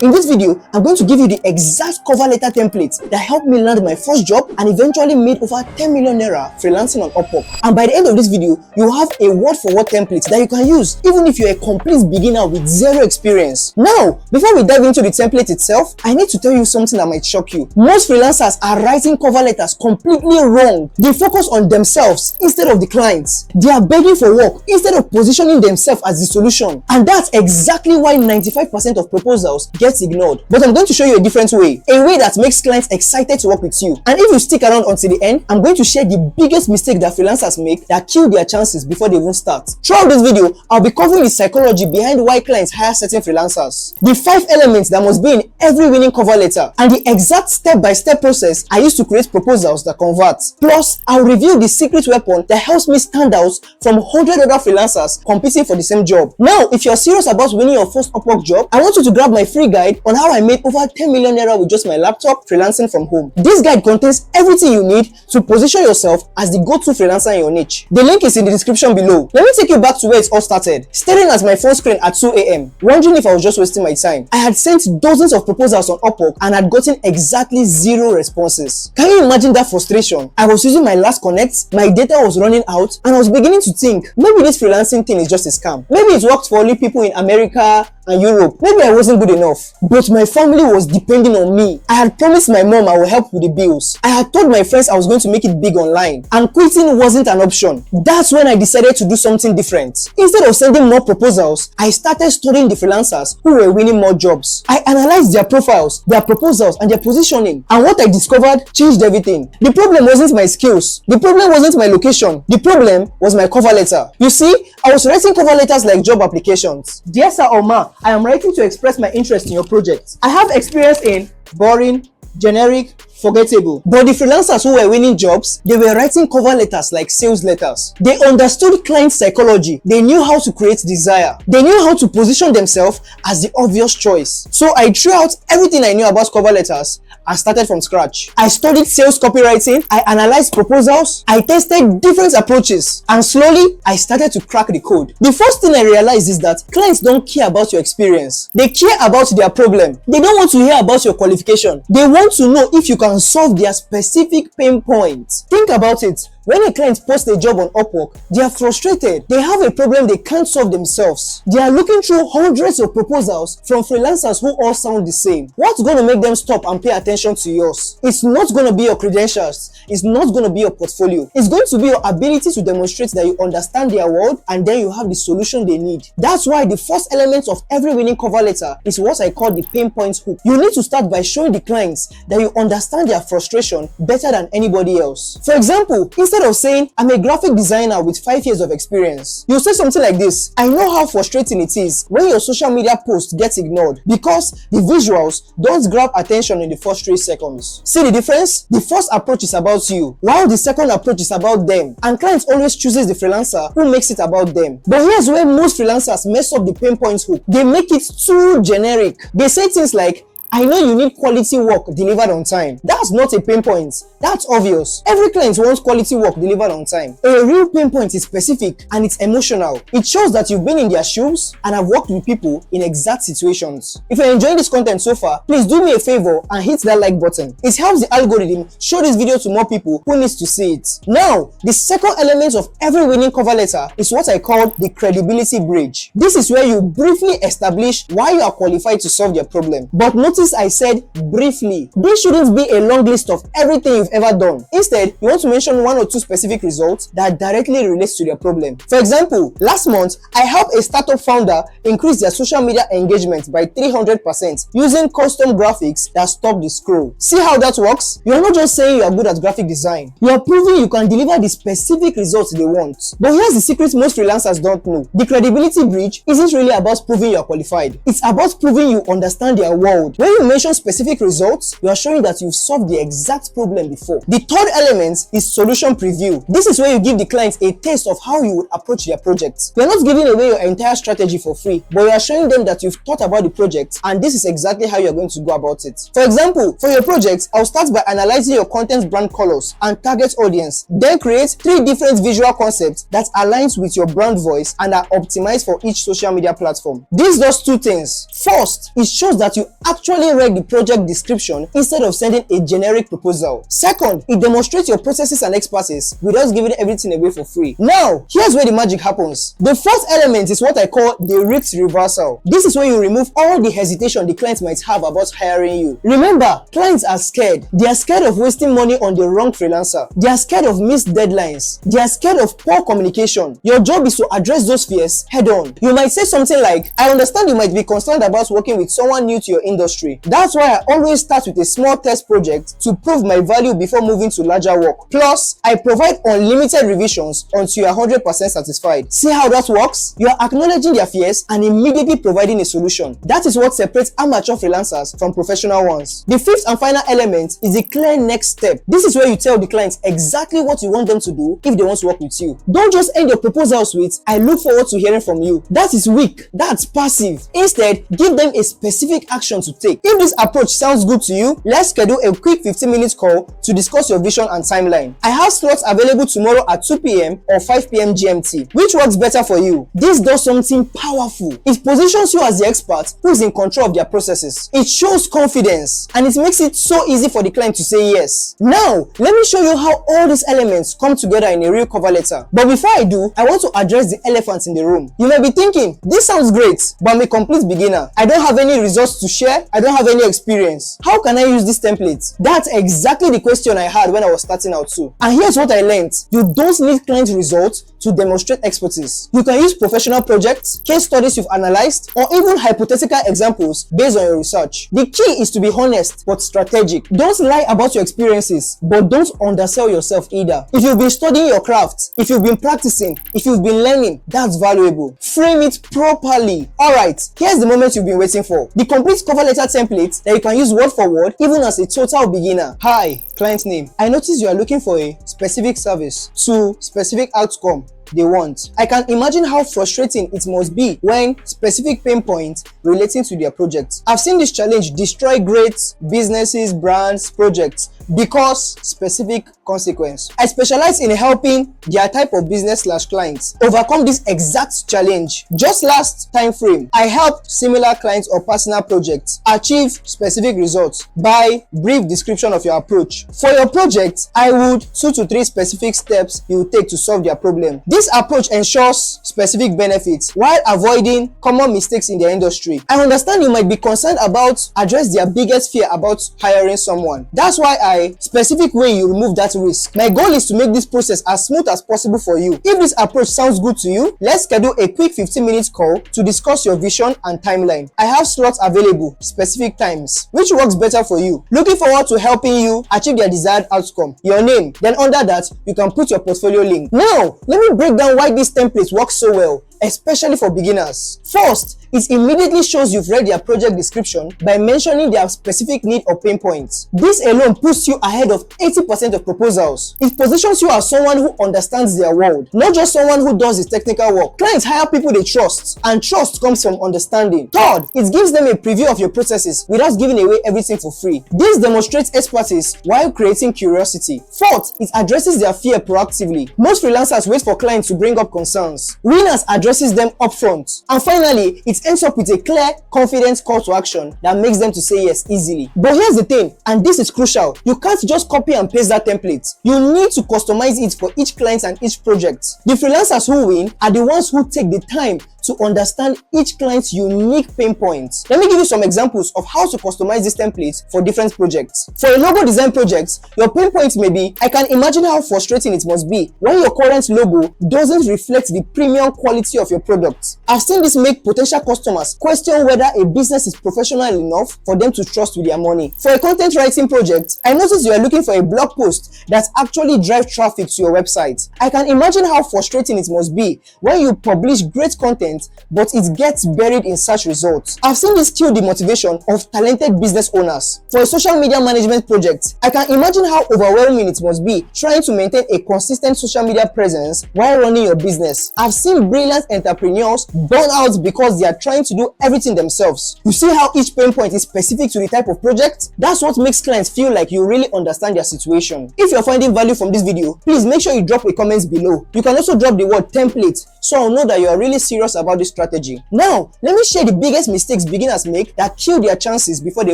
In this video, I'm going to give you the exact cover letter template that helped me land my first job and eventually made over 10 million naira freelancing on Upwork. And by the end of this video, you'll have a word-for-word template that you can use even if you're a complete beginner with zero experience. Now, before we dive into the template itself, I need to tell you something that might shock you. Most freelancers are writing cover letters completely wrong. They focus on themselves instead of the clients. They are begging for work instead of positioning themselves as the solution. And that's exactly why 95% of proposals get ignored. But I'm going to show you a different way. A way that makes clients excited to work with you. And if you stick around until the end, I'm going to share the biggest mistake that freelancers make that kill their chances before they even start. Throughout this video, I'll be covering the psychology behind why clients hire certain freelancers, the 5 elements that must be in every winning cover letter, and the exact step-by-step process I use to create proposals that convert. Plus, I'll reveal the secret weapon that helps me stand out from 100 other freelancers competing for the same job. Now, if you're serious about winning your first Upwork job, I want you to grab my free guide on how I made over 10 million naira with just my laptop freelancing from home. This guide contains everything you need to position yourself as the go-to freelancer in your niche. The link is in the description below. Let me take you back to where it all started. Staring at my phone screen at 2 a.m, wondering if I was just wasting my time. I had sent dozens of proposals on Upwork and had gotten exactly 0 responses. Can you imagine that frustration? I was using my last connect, my data was running out, and I was beginning to think, maybe this freelancing thing is just a scam. Maybe it worked for only people in America and Europe. Maybe I wasn't good enough. But my family was depending on me. I had promised my mom I would help with the bills. I had told my friends I was going to make it big online. And quitting wasn't an option. That's when I decided to do something different. Instead of sending more proposals, I started studying the freelancers who were winning more jobs. I analyzed their profiles, their proposals, and their positioning. And what I discovered changed everything. The problem wasn't my skills. The problem wasn't my location. The problem was my cover letter. You see, I was writing cover letters like job applications. Dear Sir or Ma, I am writing to express my interest in your project. I have experience in boring, generic, forgettable. But the freelancers who were winning jobs, they were writing cover letters like sales letters. They understood client psychology. They knew how to create desire. They knew how to position themselves as the obvious choice. So I threw out everything I knew about cover letters and started from scratch. I studied sales copywriting, I analyzed proposals, I tested different approaches, and slowly I started to crack the code. The first thing I realized is that clients don't care about your experience. They care about their problem. They don't want to hear about your qualification. They want to know if you can solve their specific pain points. Think about it. When a client posts a job on Upwork, they are frustrated. They have a problem they can't solve themselves. They are looking through hundreds of proposals from freelancers who all sound the same. What's going to make them stop and pay attention to yours? It's not going to be your credentials. It's not going to be your portfolio. It's going to be your ability to demonstrate that you understand their world and then you have the solution they need. That's why the first element of every winning cover letter is what I call the pain points hook. You need to start by showing the clients that you understand their frustration better than anybody else. For example, instead of saying, I'm a graphic designer with 5 years of experience, you'll say something like this: I know how frustrating it is when your social media post gets ignored because the visuals don't grab attention in the first 3 seconds. See the difference? The first approach is about you, while the second approach is about them. And clients always chooses the freelancer who makes it about them. But here's where most freelancers mess up the pain points hook. They make it too generic. They say things like, I know you need quality work delivered on time. That's not a pain point. That's obvious. Every client wants quality work delivered on time. A real pain point is specific and it's emotional. It shows that you've been in their shoes and have worked with people in exact situations. If you're enjoying this content so far, please do me a favor and hit that like button. It helps the algorithm show this video to more people who needs to see it. Now, the second element of every winning cover letter is what I call the credibility bridge. This is where you briefly establish why you are qualified to solve their problem. But notice I said briefly. This shouldn't be a long list of everything you've ever done. Instead, you want to mention 1 or 2 specific results that directly relates to their problem. For example, last month, I helped a startup founder increase their social media engagement by 300% using custom graphics that stop the scroll. See how that works? You are not just saying you are good at graphic design. You are proving you can deliver the specific results they want. But here's the secret most freelancers don't know. The credibility bridge isn't really about proving you are qualified. It's about proving you understand their world. When When you mention specific results, you are showing that you've solved the exact problem before. The third element is solution preview. This is where you give the client a taste of how you would approach their project. You are not giving away your entire strategy for free, but you are showing them that you've thought about the project and this is exactly how you are going to go about it. For example, for your project, I'll start by analyzing your content brand colors and target audience, then create 3 different visual concepts that aligns with your brand voice and are optimized for each social media platform. This does 2 things. First, it shows that you actually read the project description instead of sending a generic proposal. Second, it demonstrates your processes and expertise without giving everything away for free. Now, here's where the magic happens. The first element is what I call the risk reversal. This is where you remove all the hesitation the client might have about hiring you. Remember, clients are scared. They are scared of wasting money on the wrong freelancer. They are scared of missed deadlines. They are scared of poor communication. Your job is to address those fears head on. You might say something like, I understand you might be concerned about working with someone new to your industry. That's why I always start with a small test project to prove my value before moving to larger work. Plus, I provide unlimited revisions until you are 100% satisfied. See how that works? You are acknowledging their fears and immediately providing a solution. That is what separates amateur freelancers from professional ones. The fifth and final element is the clear next step. This is where you tell the client exactly what you want them to do if they want to work with you. Don't just end your proposals with, I look forward to hearing from you. That is weak. That's passive. Instead, give them a specific action to take. If this approach sounds good to you, let's schedule a quick 15-minute call to discuss your vision and timeline. I have slots available tomorrow at 2 p.m. or 5 p.m. GMT. Which works better for you? This does something powerful. It positions you as the expert who is in control of their processes. It shows confidence and it makes it so easy for the client to say yes. Now, let me show you how all these elements come together in a real cover letter. But before I do, I want to address the elephant in the room. You may be thinking, this sounds great, but I'm a complete beginner. I don't have any results to share. I don't have any experience. How can I use this template? That's exactly the question I had when I was starting out too. And here's what I learned. You don't need client results to demonstrate expertise. You can use professional projects, case studies you've analyzed, or even hypothetical examples based on your research. The key is to be honest but strategic. Don't lie about your experiences, but don't undersell yourself either. If you've been studying your craft, if you've been practicing, if you've been learning, that's valuable. Frame it properly. Alright, here's the moment you've been waiting for. The complete cover letter template that you can use word for word even as a total beginner. Hi, client name. I notice you are looking for a specific service to specific outcome they want. I can imagine how frustrating it must be when specific pain points relating to their project. I've seen this challenge destroy great businesses, brands, projects because specific consequence. I specialize in helping their type of business/clients overcome this exact challenge. Just last time frame, I helped similar clients or personal projects achieve specific results by brief description of your approach. For your project, I would 2 to 3 specific steps you would take to solve their problem. This approach ensures specific benefits while avoiding common mistakes in their industry. I understand you might be concerned about address their biggest fear about hiring someone. That's why I specific way you remove that risk. My goal is to make this process as smooth as possible for you. If this approach sounds good to you, let's schedule a quick 15-minute call to discuss your vision and timeline. I have slots available, specific times. Which works better for you? Looking forward to helping you achieve their desired outcome. Your name. Then under that, you can put your portfolio link. Now, let me break down why this template works so well, especially for beginners. First, it immediately shows you've read their project description by mentioning their specific need or pain points. This alone puts you ahead of 80% of proposals. It positions you as someone who understands their world, not just someone who does the technical work. Clients hire people they trust, and trust comes from understanding. Third, it gives them a preview of your processes without giving away everything for free. This demonstrates expertise while creating curiosity. Fourth, it addresses their fear proactively. Most freelancers wait for clients to bring up concerns. Winners addresses them upfront. And finally, it ends up with a clear, confident call to action that makes them to say yes easily. But here's the thing, and this is crucial. You can't just copy and paste that template. You need to customize it for each client and each project. The freelancers who win are the ones who take the time to understand each client's unique pain points. Let me give you some examples of how to customize this template for different projects. For a logo design project, your pain point may be, I can imagine how frustrating it must be when your current logo doesn't reflect the premium quality of your product. I've seen this make potential customers question whether a business is professional enough for them to trust with their money. For a content writing project, I noticed you are looking for a blog post that actually drives traffic to your website. I can imagine how frustrating it must be when you publish great content content, but it gets buried in search results. I've seen this kill the motivation of talented business owners. For a social media management project, I can imagine how overwhelming it must be trying to maintain a consistent social media presence while running your business. I've seen brilliant entrepreneurs burn out because they are trying to do everything themselves. You see how each pain point is specific to the type of project? That's what makes clients feel like you really understand their situation. If you're finding value from this video, please make sure you drop a comment below. You can also drop the word template so I'll know that you are really serious about this strategy. Now, let me share the biggest mistakes beginners make that kill their chances before they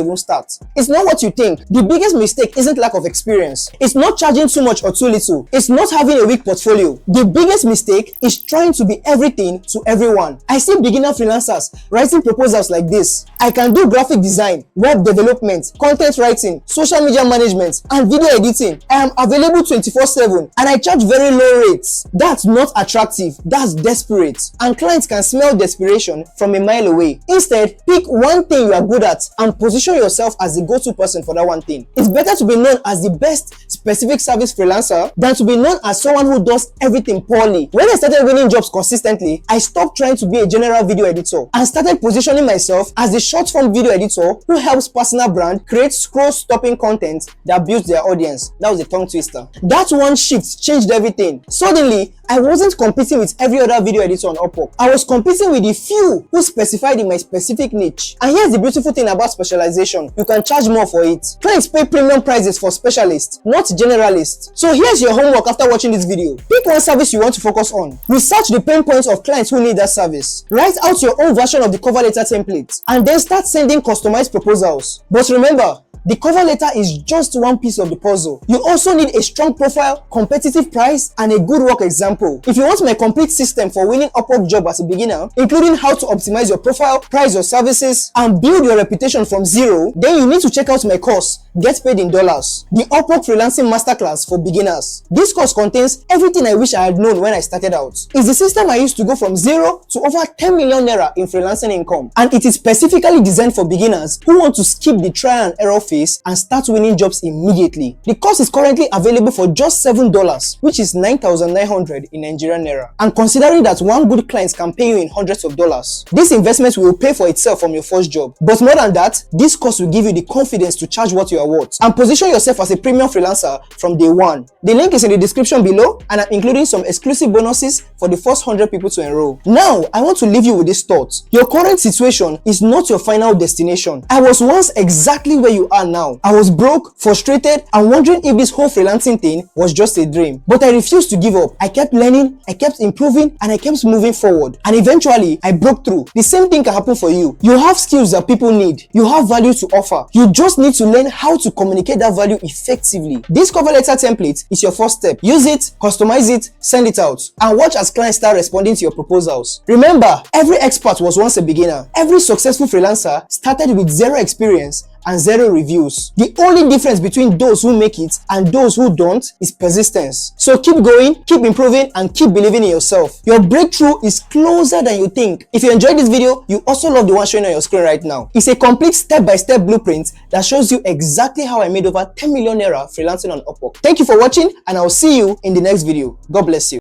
even start. It's not what you think. The biggest mistake isn't lack of experience. It's not charging too much or too little. It's not having a weak portfolio. The biggest mistake is trying to be everything to everyone. I see beginner freelancers writing proposals like this. I can do graphic design, web development, content writing, social media management, and video editing. I am available 24/7 and I charge very low rates. That's not attractive. That's desperate. And clients can smell desperation from a mile away. Instead, pick one thing you are good at and position yourself as the go-to person for that one thing. It's better to be known as the best specific service freelancer than to be known as someone who does everything poorly. When I started winning jobs consistently, I stopped trying to be a general video editor and started positioning myself as the short-form video editor who helps personal brand create scroll-stopping content that builds their audience. That was a tongue twister. That one shift changed everything. Suddenly, I wasn't competing with every other video editor on Upwork. I was competing with the few who specified in my specific niche. And here's the beautiful thing about specialization. You can charge more for it. Clients pay premium prices for specialists, not generalists. So here's your homework after watching this video. Pick one service you want to focus on. Research the pain points of clients who need that service. Write out your own version of the cover letter template and then start sending customized proposals. But remember, the cover letter is just one piece of the puzzle. You also need a strong profile, competitive price, and a good work example. If you want my complete system for winning Upwork job as a beginner, including how to optimize your profile, price your services, and build your reputation from zero, then you need to check out my course, Get Paid in Dollars, the Upwork Freelancing Masterclass for beginners. This course contains everything I wish I had known when I started out. It's the system I used to go from zero to over 10 million naira in freelancing income. And it is specifically designed for beginners who want to skip the trial and error phase and start winning jobs immediately. The course is currently available for just $7, which is 9,900 in Nigerian naira. And considering that one good client can pay you in hundreds of dollars, this investment will pay for itself from your first job. But more than that, this course will give you the confidence to charge what you are worth and position yourself as a premium freelancer from day one. The link is in the description below, and I'm including some exclusive bonuses for the first 100 people to enroll. Now, I want to leave you with this thought. Your current situation is not your final destination. I was once exactly where you are now. I was broke, frustrated, and wondering if this whole freelancing thing was just a dream. But I refused to give up. I kept learning, I kept improving, and I kept moving forward. And eventually, I broke through. The same thing can happen for you. You have skills that people need. You have value to offer. You just need to learn how to communicate that value effectively. This cover letter template is your first step. Use it, customize it, send it out, and watch as clients start responding to your proposals. Remember, every expert was once a beginner. Every successful freelancer started with zero experience and zero reviews. The only difference between those who make it and those who don't is persistence. So keep going, keep improving, and keep believing in yourself. Your breakthrough is closer than you think. If you enjoyed this video, you also love the one showing on your screen right now. It's a complete step-by-step blueprint that shows you exactly how I made over 10 million naira freelancing on Upwork. Thank you for watching, and I'll see you in the next video. God bless you.